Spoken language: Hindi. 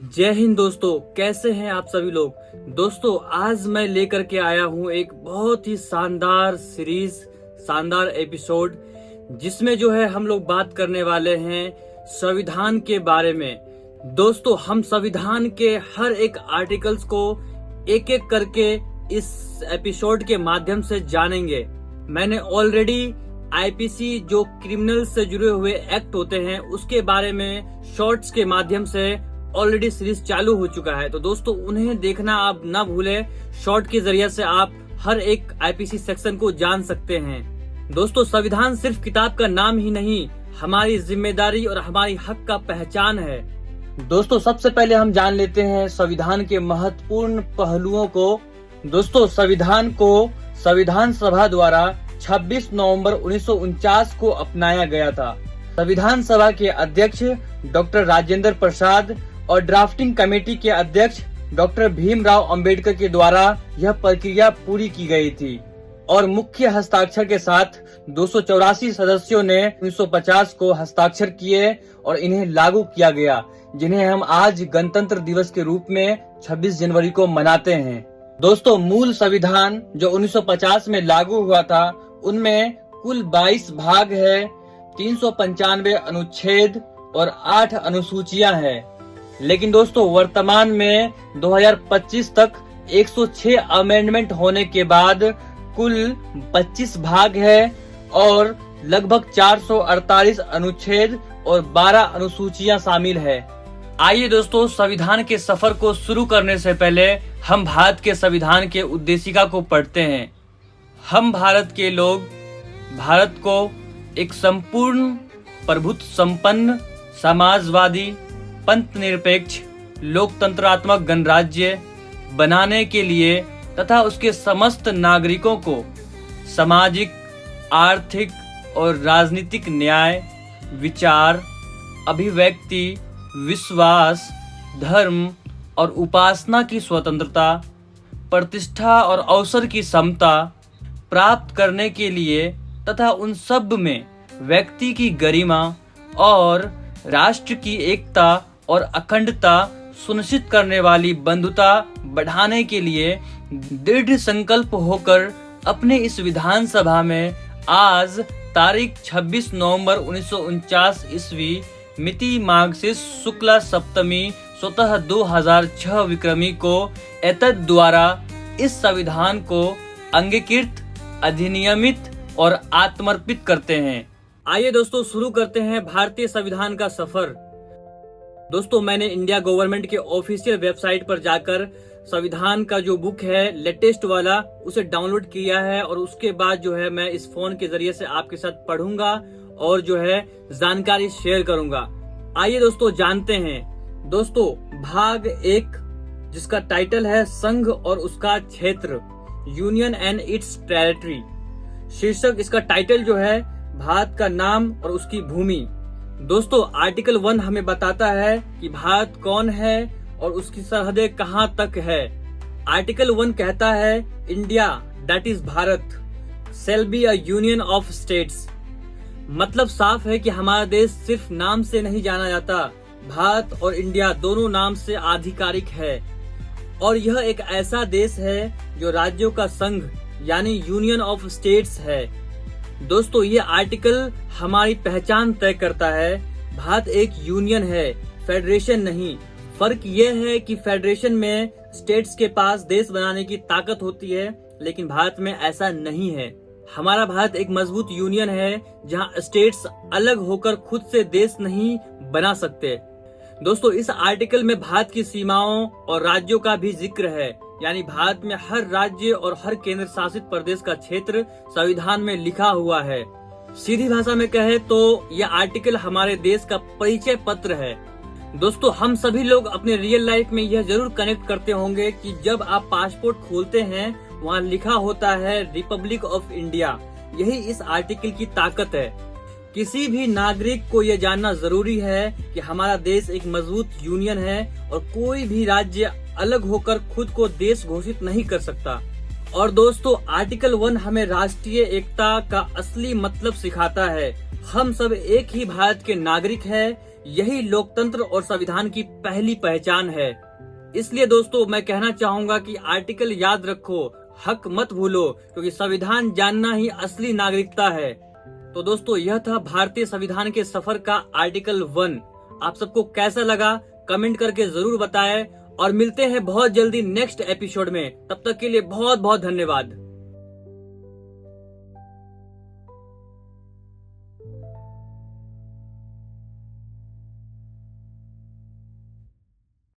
जय हिंद दोस्तों, कैसे हैं आप सभी लोग। दोस्तों आज मैं लेकर के आया हूं एक बहुत ही शानदार सीरीज, शानदार एपिसोड, जिसमें जो है हम लोग बात करने वाले हैं संविधान के बारे में। दोस्तों हम संविधान के हर एक आर्टिकल्स को एक एक करके इस एपिसोड के माध्यम से जानेंगे। मैंने ऑलरेडी आईपीसी जो क्रिमिनल से जुड़े हुए एक्ट होते हैं उसके बारे में शॉर्ट्स के माध्यम से ऑलरेडी सीरीज चालू हो चुका है, तो दोस्तों उन्हें देखना आप ना भूलें। शॉर्ट के जरिए से आप हर एक आईपीसी सेक्शन को जान सकते हैं। दोस्तों संविधान सिर्फ किताब का नाम ही नहीं, हमारी जिम्मेदारी और हमारी हक का पहचान है। दोस्तों सबसे पहले हम जान लेते हैं संविधान के महत्वपूर्ण पहलुओं को। दोस्तों संविधान को संविधान सभा द्वारा 26 नवंबर 1949 को अपनाया गया था। संविधान सभा के अध्यक्ष डॉक्टर राजेंद्र प्रसाद और ड्राफ्टिंग कमेटी के अध्यक्ष डॉक्टर भीमराव अंबेडकर के द्वारा यह प्रक्रिया पूरी की गई थी और मुख्य हस्ताक्षर के साथ 284 सदस्यों ने 1950 को हस्ताक्षर किए और इन्हें लागू किया गया, जिन्हें हम आज गणतंत्र दिवस के रूप में 26 जनवरी को मनाते हैं। दोस्तों मूल संविधान जो 1950 में लागू हुआ था उनमें कुल 22 भाग है, 395 अनुच्छेद और 8 अनुसूचियां हैं। लेकिन दोस्तों वर्तमान में 2025 तक 106 अमेंडमेंट होने के बाद कुल 25 भाग है और लगभग 448 अनुच्छेद और 12 अनुसूचियां शामिल है। आइए दोस्तों संविधान के सफर को शुरू करने से पहले हम भारत के संविधान के उद्देशिका को पढ़ते हैं। हम भारत के लोग भारत को एक संपूर्ण प्रभुत्व संपन्न समाजवादी पंथ निरपेक्ष लोकतंत्रात्मक गणराज्य बनाने के लिए तथा उसके समस्त नागरिकों को सामाजिक, आर्थिक और राजनीतिक न्याय, विचार, अभिव्यक्ति, विश्वास, धर्म और उपासना की स्वतंत्रता, प्रतिष्ठा और अवसर की समता प्राप्त करने के लिए तथा उन सब में व्यक्ति की गरिमा और राष्ट्र की एकता और अखंडता सुनिश्चित करने वाली बंधुता बढ़ाने के लिए दृढ़ संकल्प होकर अपने इस विधानसभा में आज तारीख 26 नवंबर 1949 ईस्वी मिति मार्गशीर्ष शुक्ला सप्तमी स्वतः 2006 विक्रमी को एतद द्वारा इस संविधान को अंगीकृत, अधिनियमित और आत्मर्पित करते हैं। आइए दोस्तों शुरू करते हैं भारतीय संविधान का सफर। दोस्तों मैंने इंडिया गवर्नमेंट के ऑफिशियल वेबसाइट पर जाकर संविधान का जो बुक है लेटेस्ट वाला उसे डाउनलोड किया है और उसके बाद जो है मैं इस फोन के जरिए से आपके साथ पढ़ूंगा और जो है जानकारी शेयर करूंगा। आइए दोस्तों जानते हैं। दोस्तों भाग 1 जिसका टाइटल है संघ और उसका क्षेत्र, यूनियन एंड इट्स टेरिटरी। शीर्षक इसका टाइटल जो है भारत का नाम और उसकी भूमि। दोस्तों आर्टिकल 1 हमें बताता है कि भारत कौन है और उसकी सरहदें कहां तक है। आर्टिकल 1 कहता है India that is Bharat shall be a union of states. मतलब साफ है कि हमारा देश सिर्फ नाम से नहीं जाना जाता, भारत और इंडिया दोनों नाम से आधिकारिक है और यह एक ऐसा देश है जो राज्यों का संघ यानी यूनियन ऑफ स्टेट्स है। दोस्तों ये आर्टिकल हमारी पहचान तय करता है। भारत एक यूनियन है, फेडरेशन नहीं। फर्क ये है कि फेडरेशन में स्टेट्स के पास देश बनाने की ताकत होती है, लेकिन भारत में ऐसा नहीं है। हमारा भारत एक मजबूत यूनियन है जहां स्टेट्स अलग होकर खुद से देश नहीं बना सकते। दोस्तों इस आर्टिकल में भारत की सीमाओं और राज्यों का भी जिक्र है, यानी भारत में हर राज्य और हर केंद्र शासित प्रदेश का क्षेत्र संविधान में लिखा हुआ है। सीधी भाषा में कहे तो यह आर्टिकल हमारे देश का परिचय पत्र है। दोस्तों हम सभी लोग अपने रियल लाइफ में यह जरूर कनेक्ट करते होंगे कि जब आप पासपोर्ट खोलते हैं वहाँ लिखा होता है रिपब्लिक ऑफ इंडिया। यही इस आर्टिकल की ताकत है। किसी भी नागरिक को यह जानना जरूरी है कि हमारा देश एक मजबूत यूनियन है और कोई भी राज्य अलग होकर खुद को देश घोषित नहीं कर सकता। और दोस्तों आर्टिकल 1 हमें राष्ट्रीय एकता का असली मतलब सिखाता है। हम सब एक ही भारत के नागरिक हैं, यही लोकतंत्र और संविधान की पहली पहचान है। इसलिए दोस्तों मैं कहना चाहूंगा कि आर्टिकल याद रखो, हक मत भूलो, क्योंकि संविधान जानना ही असली नागरिकता है। तो दोस्तों यह था भारतीय संविधान के सफर का आर्टिकल 1। आप सबको कैसा लगा कमेंट करके जरूर बताएं और मिलते हैं बहुत जल्दी नेक्स्ट एपिसोड में। तब तक के लिए बहुत बहुत धन्यवाद।